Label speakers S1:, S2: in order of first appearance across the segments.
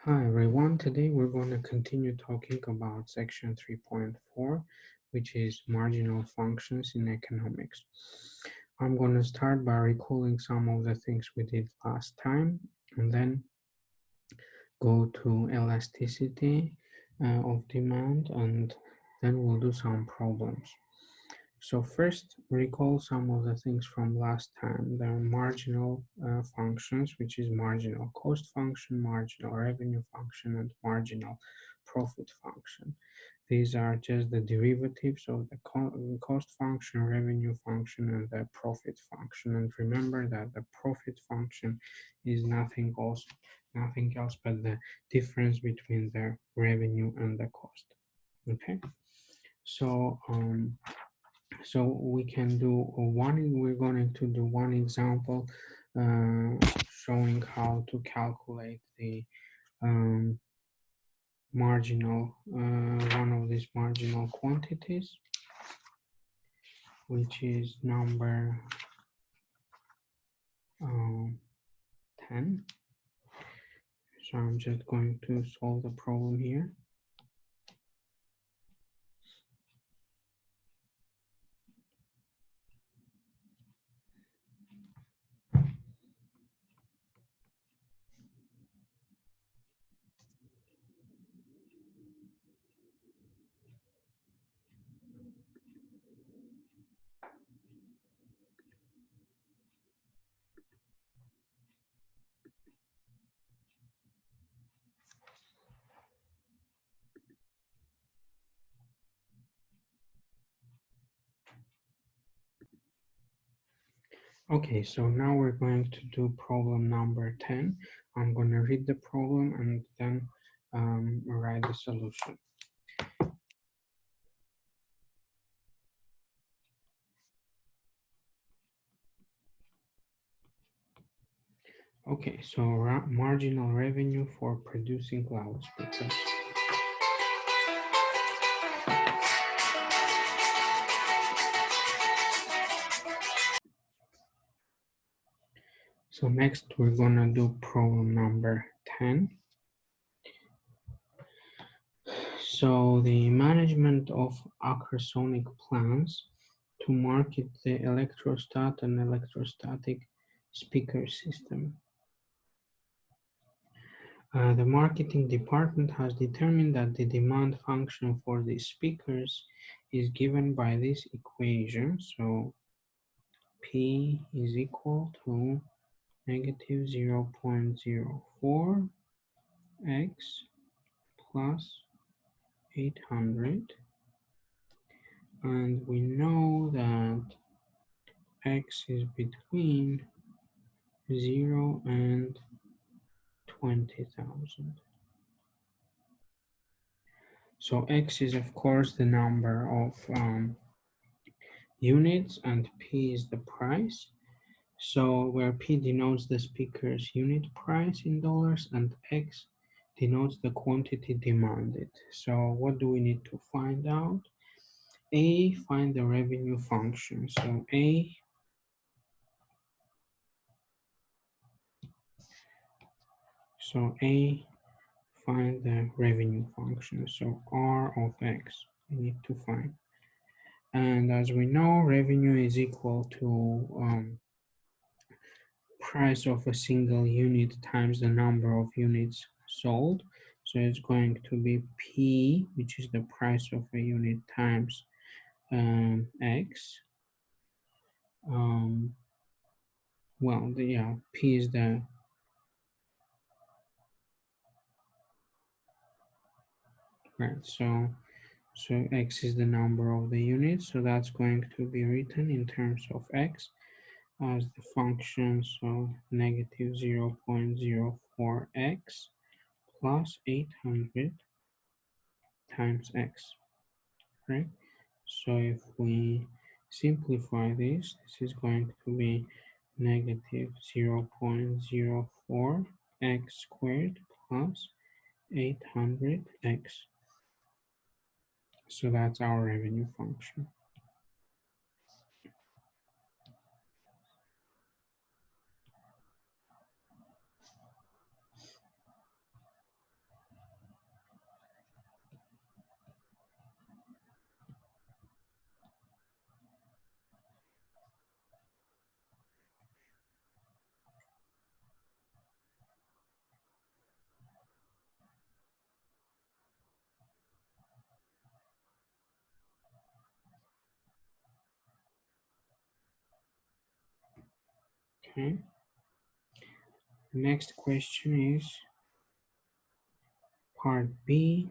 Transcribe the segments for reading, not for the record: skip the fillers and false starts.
S1: Hi everyone, today we're going to continue talking about section 3.4, which is marginal functions in economics. I'm going to start by recalling some of the things we did last time and then go to elasticity of demand, and then we'll do some problems. So first, recall some of the things from last time. There are marginal functions, which is marginal cost function, marginal revenue function, and marginal profit function. These are just the derivatives of the cost function, revenue function, and the profit function. And remember that the profit function is nothing else but the difference between the revenue and the cost. Okay, so we can do we're going to do one example showing how to calculate the um, one of these marginal quantities, which is number 10. So I'm just going to solve the problem here. Okay, so now we're going to do problem number 10. I'm going to read the problem and then write the solution. Okay, so marginal revenue for producing loudspeakers. So next we're gonna do problem number 10. So the management of ultrasonic plants to market the electrostat and electrostatic speaker system. The marketing department has determined that the demand function for the speakers is given by this equation. So P is equal to negative 0.04 x plus 800, and we know that x is between 0 and 20,000. So x is of course the number of units and p is the price. So where p denotes the speaker's unit price in dollars and x denotes the quantity demanded. So what do we need to find out? A, find the revenue function. So A, find the revenue function. So R of X, we need to find. And as we know, revenue is equal to price of a single unit times the number of units sold. So it's going to be P, which is the price of a unit, times X. P is the so X is the number of the units. So that's going to be written in terms of X as the function, so negative 0.04x plus 800 times x, right? So if we simplify this, this is going to be negative 0.04 x squared plus 800x. So that's our revenue function. Okay. Next question is part B.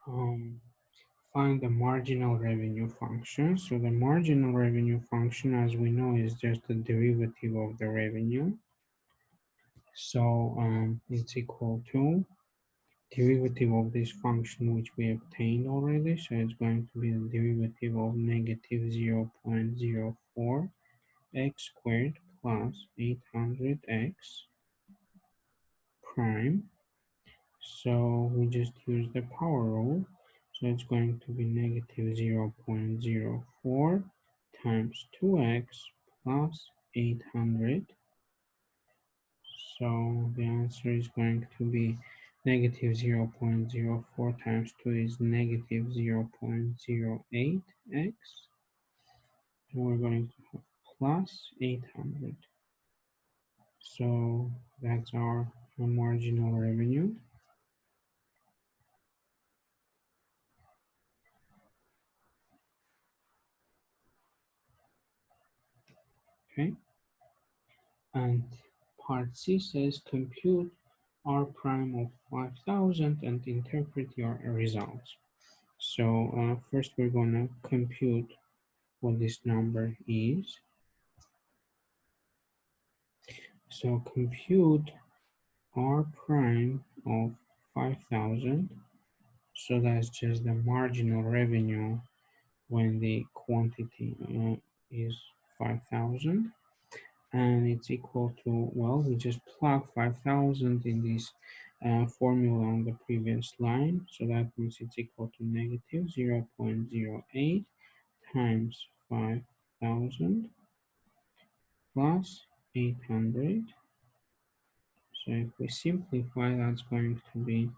S1: Um, Find the marginal revenue function. So the marginal revenue function, as we know, is just the derivative of the revenue. So it's equal to derivative of this function which we obtained already. So it's going to be the derivative of negative 0.04 x squared plus 800x prime. So we just use the power rule. So it's going to be negative 0.04 times 2x plus 800. So the answer is going to be negative 0.04 times 2 is negative 0.08x. And we're going to have plus 800. So that's our marginal revenue. Okay. And part C says compute R prime of 5000 and interpret your results. So first we're going to compute what this number is. So compute R prime of 5000. So that's just the marginal revenue when the quantity is 5000. And it's equal to, well, we just plug 5000 in this formula on the previous line. So that means it's equal to negative 0.08 times 5000 plus 800. So if we simplify, that's going to be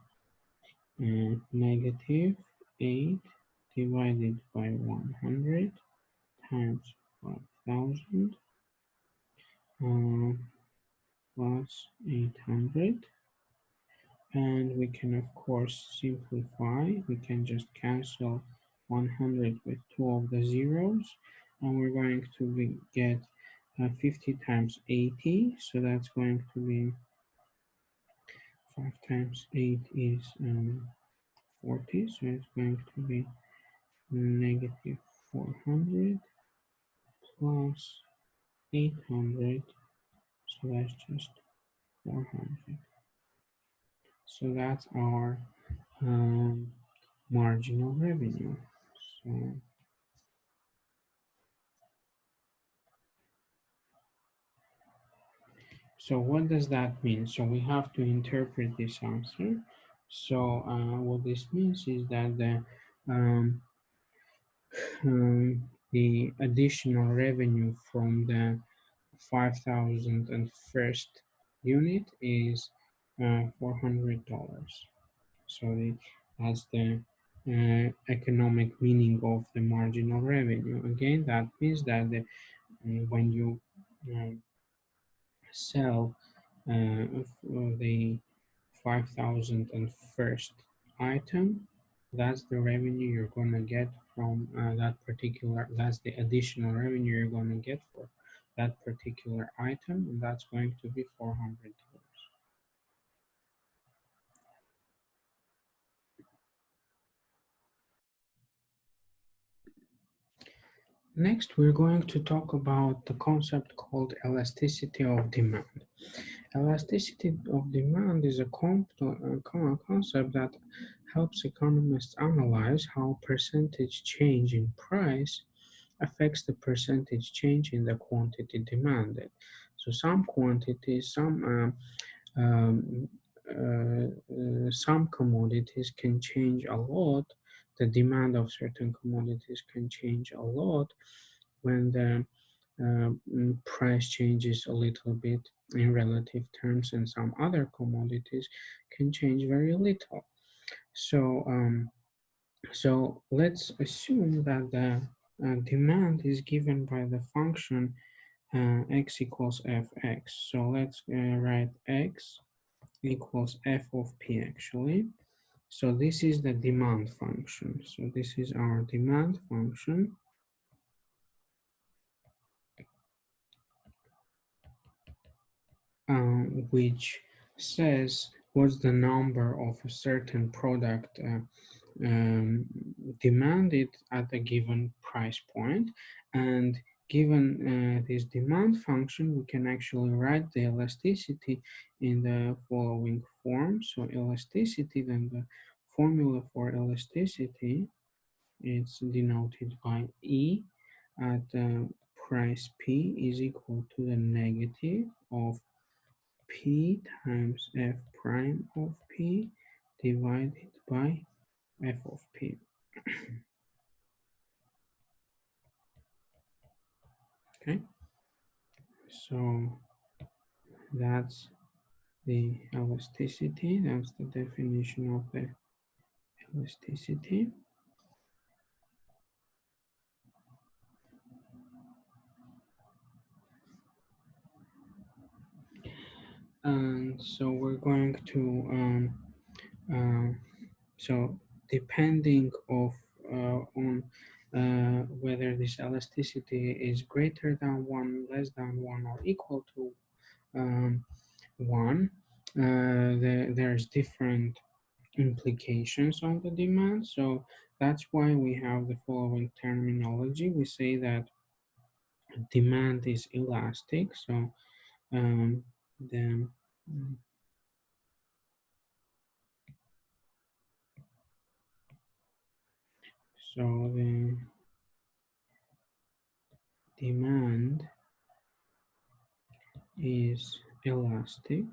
S1: negative 8 divided by 100 times 5000 plus 800. And we can of course simplify. We can just cancel 100 with two of the zeros, and we're going to get 50 times 80. So that's going to be 5 times 8 is 40. So it's going to be negative 400 plus 800. So that's just 400. So that's our marginal revenue. So, so what does that mean? So we have to interpret this answer. So what this means is that the additional revenue from the 5,001st unit is $400. So that's the economic meaning of the marginal revenue. Again, that means that when you sell the 5,001st item, that's the revenue you're going to get from that's the additional revenue you're going to get for that particular item, and that's going to be $400. Next, we're going to talk about the concept called elasticity of demand. Elasticity of demand is a concept that helps economists analyze how percentage change in price affects the percentage change in the quantity demanded. So some quantities, um, some commodities can change a lot. The demand of certain commodities can change a lot when the price changes a little bit in relative terms, and some other commodities can change very little. So, so let's assume that the demand is given by the function x equals fx. So let's write x equals f of p actually. So this is the demand function. So this is our demand function. Which says what's the number of a certain product um, demanded at a given price point. And given this demand function, we can actually write the elasticity in the following form. So elasticity, then the formula for elasticity, it's denoted by E at price P is equal to the negative of P times F prime of P divided by F of P. Okay, so that's the elasticity, that's the definition of the elasticity. And so we're going to so depending on whether this elasticity is greater than 1, less than 1, or equal to 1, there's different implications on the demand. So that's why we have the following terminology. We say that demand is elastic. So um, the so the demand is elastic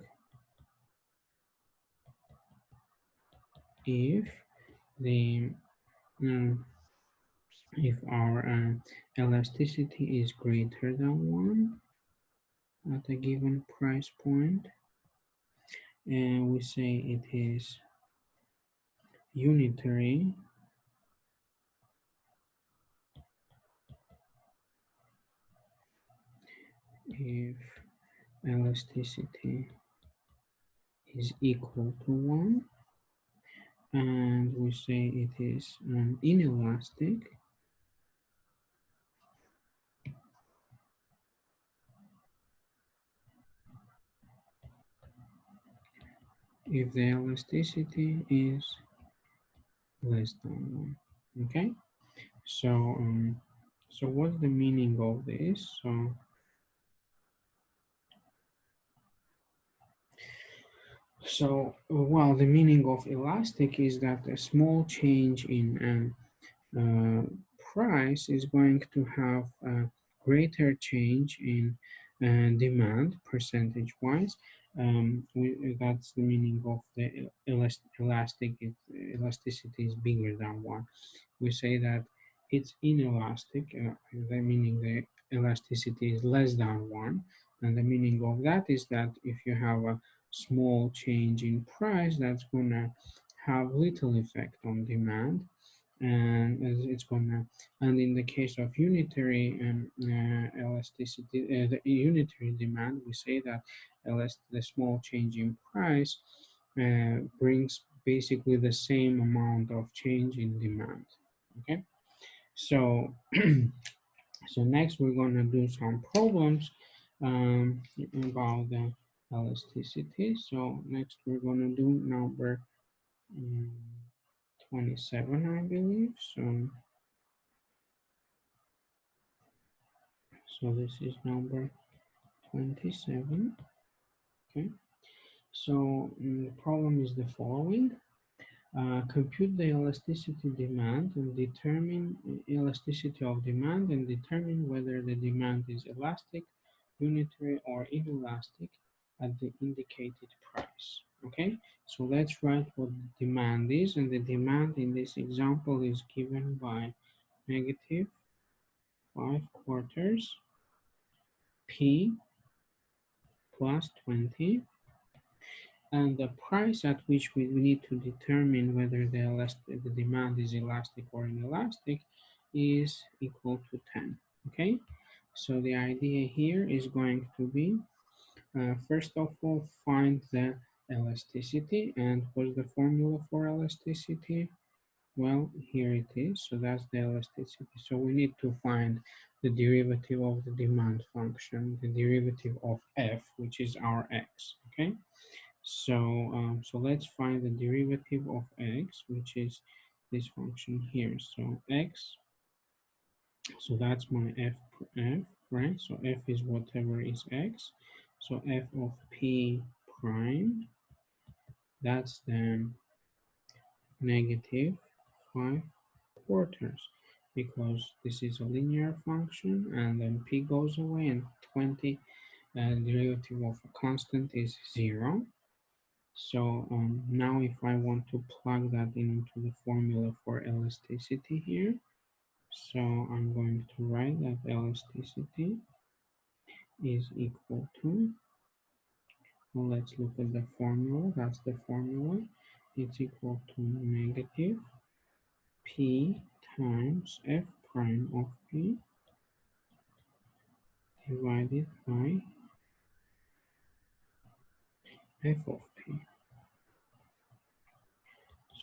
S1: if the if our elasticity is greater than 1 at a given price point, and we say it is unitary if elasticity is equal to 1, and we say it is inelastic if the elasticity is less than 1. Okay, so so what's the meaning of this? So well, the meaning of elastic is that a small change in uh, price is going to have a greater change in demand percentage wise. That's the meaning of the elastic. Elasticity is bigger than 1. We say that it's inelastic, the meaning the elasticity is less than 1. And the meaning of that is that if you have a small change in price, that's going to have little effect on demand, and it's gonna, and in the case of unitary elasticity, the unitary demand, we say that the small change in price brings basically the same amount of change in demand. Okay, so so next we're gonna do some problems about the elasticity. So next we're gonna do number um, 27, I believe. So this is number 27. Okay. So the problem is the following. Compute the elasticity demand and determine elasticity of demand and determine whether the demand is elastic, unitary, or inelastic at the indicated price. Okay, so let's write what the demand is, and the demand in this example is given by negative 5 quarters P plus 20, and the price at which we need to determine whether the demand is elastic or inelastic is equal to 10. Okay, so the idea here is going to be first of all find the elasticity. And what's the formula for elasticity? Well, here it is. So that's the elasticity. So we need to find the derivative of the demand function, the derivative of f, which is our x. Okay. So let's find the derivative of x, which is this function here. So x, so that's my f, right? So f is whatever is x. So f of p prime, that's then negative 5 quarters, because this is a linear function, and then p goes away, and 20 derivative of a constant is 0. So now if I want to plug that into the formula for elasticity here, so I'm going to write that elasticity is equal to, well, let's look at the formula. That's the formula. It's equal to negative p times f prime of p divided by f of p.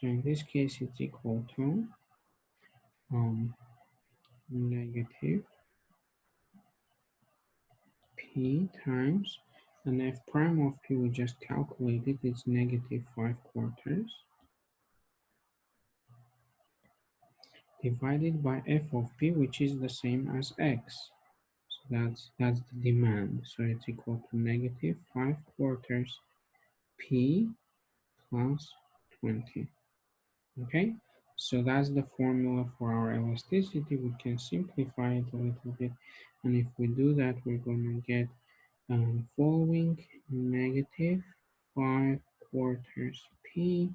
S1: So in this case, it's equal to negative p times, and f prime of p we just calculated, it's negative 5 quarters, divided by f of p, which is the same as x. So that's the demand. So it's equal to negative 5 quarters p plus 20. Okay, so that's the formula for our elasticity. We can simplify it a little bit, and if we do that, we're going to get following negative 5 quarters p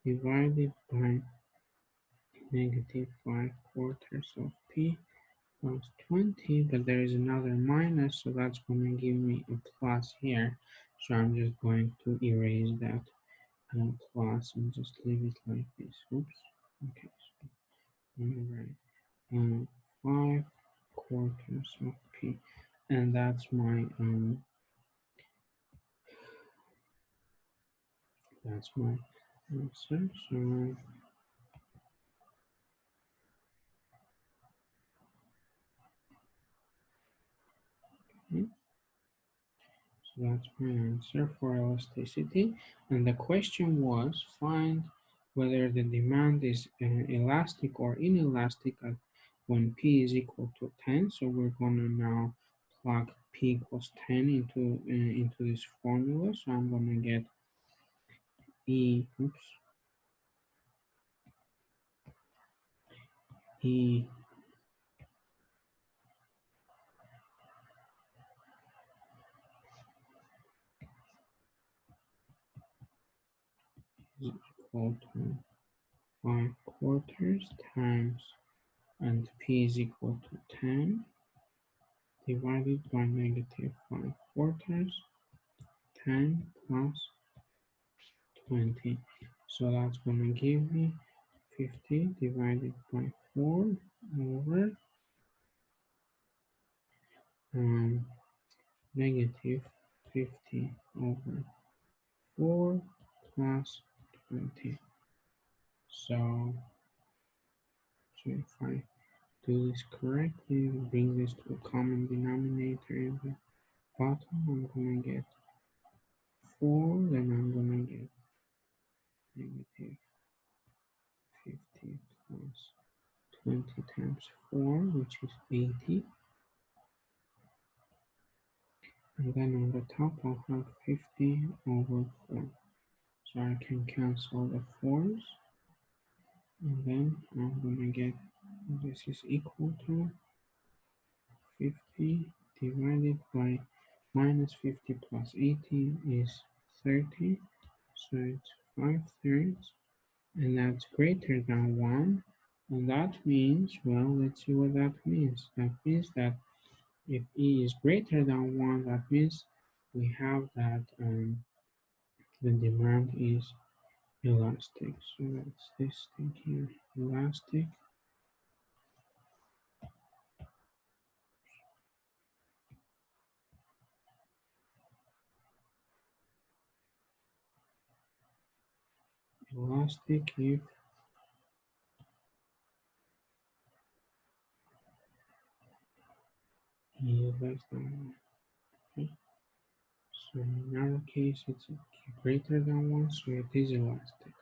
S1: divided by negative 5 quarters of p plus 20, but there is another minus, so that's going to give me a plus here. So I'm just going to erase that plus and just leave it like this. Oops. Okay. So, all right. 5 quarters of p, and that's my answer. So okay. So that's my answer for elasticity. And the question was, find whether the demand is elastic or inelastic when p is equal to 10. So we're going to now plug p equals 10 into this formula. So I'm going to get E is equal to 5 quarters times, and p is equal to 10 divided by negative 5 quarters, 10 plus 20. So that's going to give me 50 divided by 4 over um, negative 50 over 4 plus 20. So if I do this correctly, bring this to a common denominator in the bottom, I'm going to get 4, then I'm going to get negative 50 plus 20 times 4, which is 80. And then on the top, I'll have 50 over 4. So I can cancel the 4's. And then I'm going to get, this is equal to 50 divided by minus 50 plus 80 is 30. So it's 5/3. And that's greater than 1. And that means, well, let's see what that means. That means that if E is greater than 1, that means we have that the demand is elastic. So that's this thing here, elastic. elastic if e less than 1. Okay. So in our case, it's greater than 1, so it is elastic.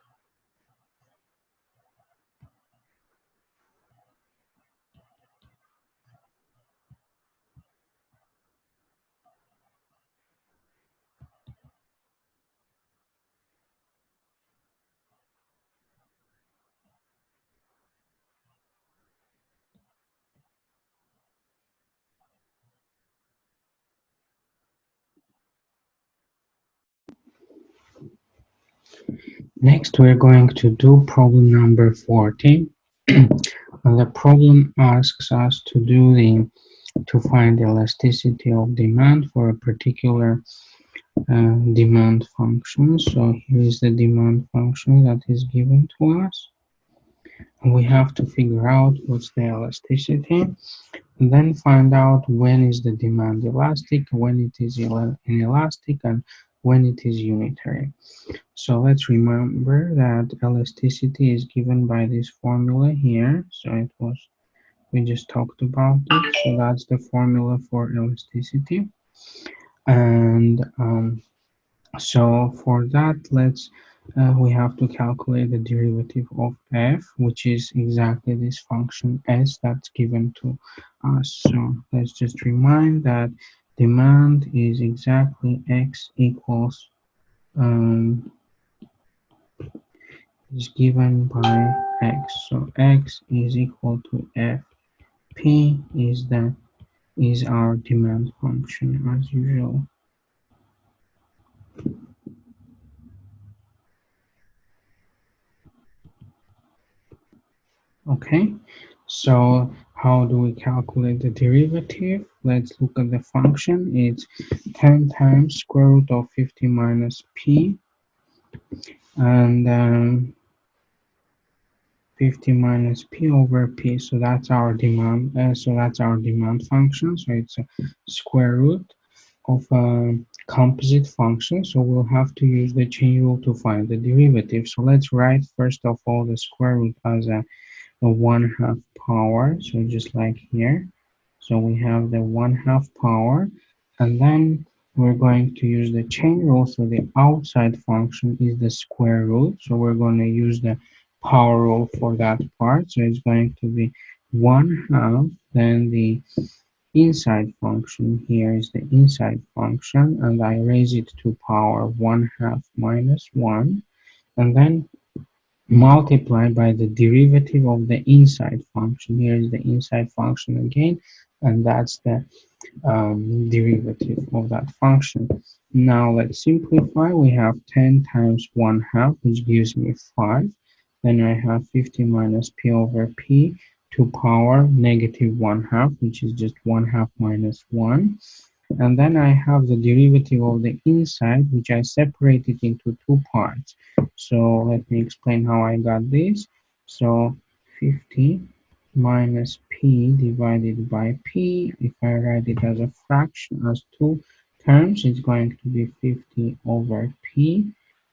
S1: Next, we're going to do problem number 40. And the problem asks us to find the elasticity of demand for a particular demand function. So here is the demand function that is given to us. And we have to figure out what's the elasticity, and then find out when is the demand elastic, when it is inelastic, and when it is unitary. So let's remember that elasticity is given by this formula here. So we just talked about it. So that's the formula for elasticity. And so for that, we have to calculate the derivative of f, which is exactly this function s that's given to us. So let's just remind that demand is exactly x equals is given by x. So x is equal to f. P is our demand function as usual. Okay, so how do we calculate the derivative? Let's look at the function. It's 10 times square root of 50 minus p, and 50 minus p over p. So that's our demand. So that's our demand function. So it's a square root of a composite function. So we'll have to use the chain rule to find the derivative. So let's write first of all the square root as a 1/2 power, so just like here. So we have the 1/2 power, and then we're going to use the chain rule. So the outside function is the square root, so we're going to use the power rule for that part. So it's going to be 1/2, then the inside function here is the inside function, and I raise it to power 1/2 minus 1, and then multiply by the derivative of the inside function. Here is the inside function again, and that's the derivative of that function. Now let's simplify. We have 10 times 1/2, which gives me 5. Then I have 50 minus p over p to power negative 1/2, which is just 1/2 minus 1. And then I have the derivative of the inside, which I separated into two parts. So let me explain how I got this. So 50 minus p divided by p, if I write it as a fraction, as two terms, it's going to be 50 over p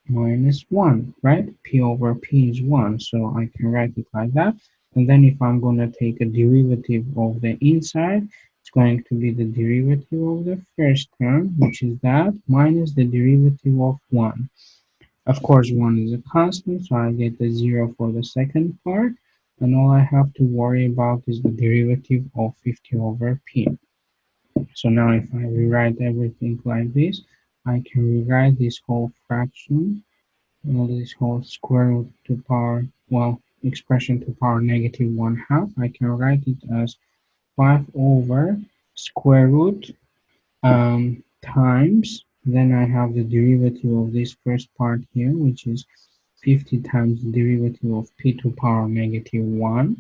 S1: minus 1, right? P over p is 1, so I can write it like that. And then if I'm going to take a derivative of the inside, it's going to be the derivative of the first term, which is that, minus the derivative of 1. Of course, 1 is a constant, so I get the 0 for the second part. And all I have to worry about is the derivative of 50 over p. So now if I rewrite everything like this, I can rewrite this whole fraction, this whole square root to power, well, expression to power negative 1/2. I can write it as 5 over square root times, then I have the derivative of this first part here, which is 50 times the derivative of p to power negative 1,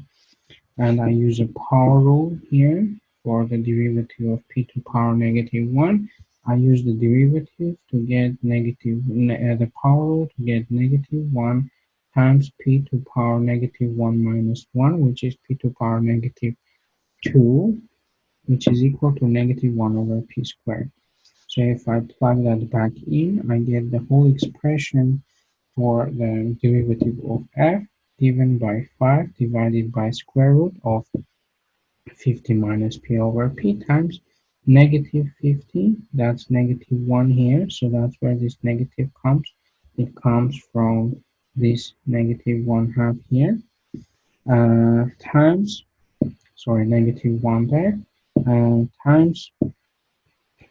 S1: and I use a power rule here for the derivative of p to power negative 1. I use the derivative to get the power rule to get negative 1 times p to power negative 1 minus 1, which is p to power negative 2, which is equal to negative 1 over p squared. So if I plug that back in, I get the whole expression for the derivative of f given by 5 divided by square root of 50 minus p over p times negative 50, that's negative 1 here, so that's where this negative comes. It comes from this negative 1 half here, times, sorry, negative 1 there, times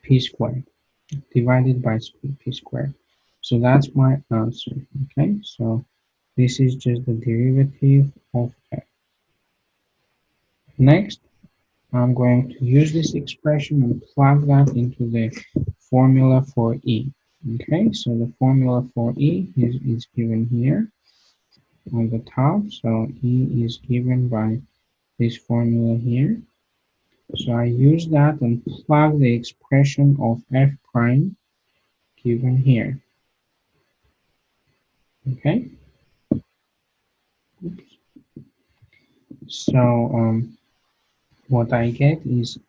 S1: p squared, divided by p squared. So that's my answer, okay? So this is just the derivative of f. Next, I'm going to use this expression and plug that into the formula for E. Okay, so the formula for E is given here on the top. So E is given by this formula here. So I use that and plug the expression of f prime given here. Okay. Oops. So what I get is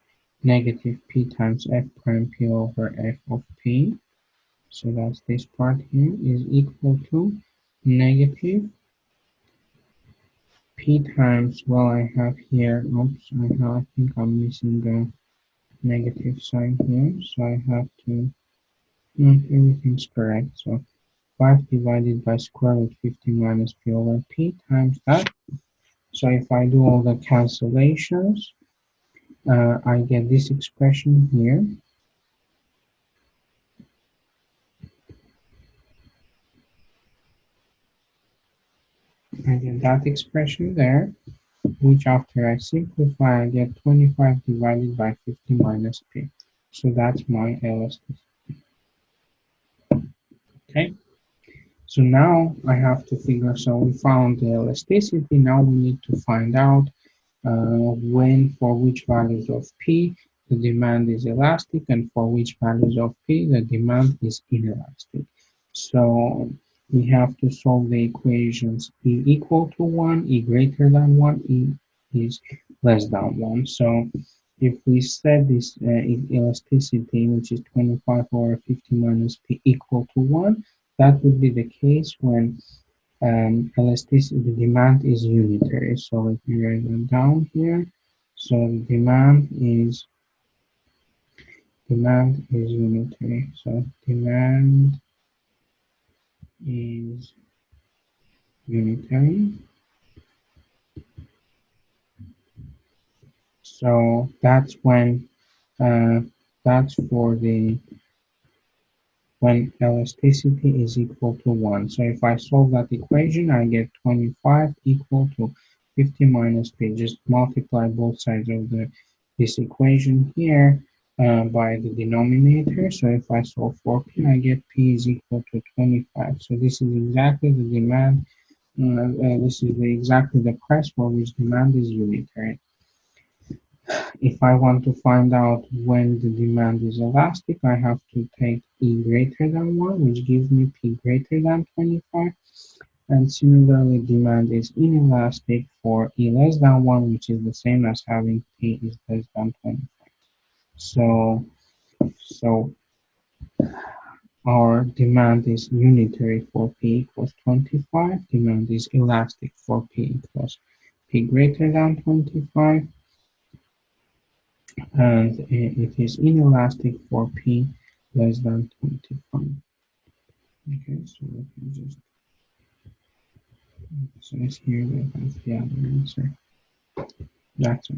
S1: negative p times f prime p over f of p. So that's this part here is equal to negative p times, well, I have here, oops, I think I'm missing the negative sign here, so I have to, no, everything's correct. So 5 divided by square root 50 minus p over p times that. So if I do all the cancellations, I get this expression here. I get that expression there, which after I simplify, I get 25 divided by 50 minus p. So that's my elasticity. Okay, so now I have to figure, so we found the elasticity, now we need to find out when for which values of P the demand is elastic and for which values of P the demand is inelastic. So we have to solve the equations E equal to 1, E greater than 1, E is less than 1. So if we set this elasticity, which is 25 over 50 minus P equal to 1, that would be the case when elasticity, the demand is unitary. So if you write them down here, so demand is unitary. So demand is unitary. So that's when that's for the when elasticity is equal to 1. So if I solve that equation, I get 25 equal to 50 minus p. Just multiply both sides of this equation here by the denominator. So if I solve for p, I get p is equal to 25. So this is exactly the demand. This is exactly the price for which demand is unitary. If I want to find out when the demand is elastic, I have to take E greater than 1, which gives me P greater than 25. And similarly, demand is inelastic for E less than 1, which is the same as having P is less than 25. So our demand is unitary for P equals 25. Demand is elastic for P equals P greater than 25. And it is inelastic for P less than 25. Okay, so let me just emphasize here that that's the other answer. That's it.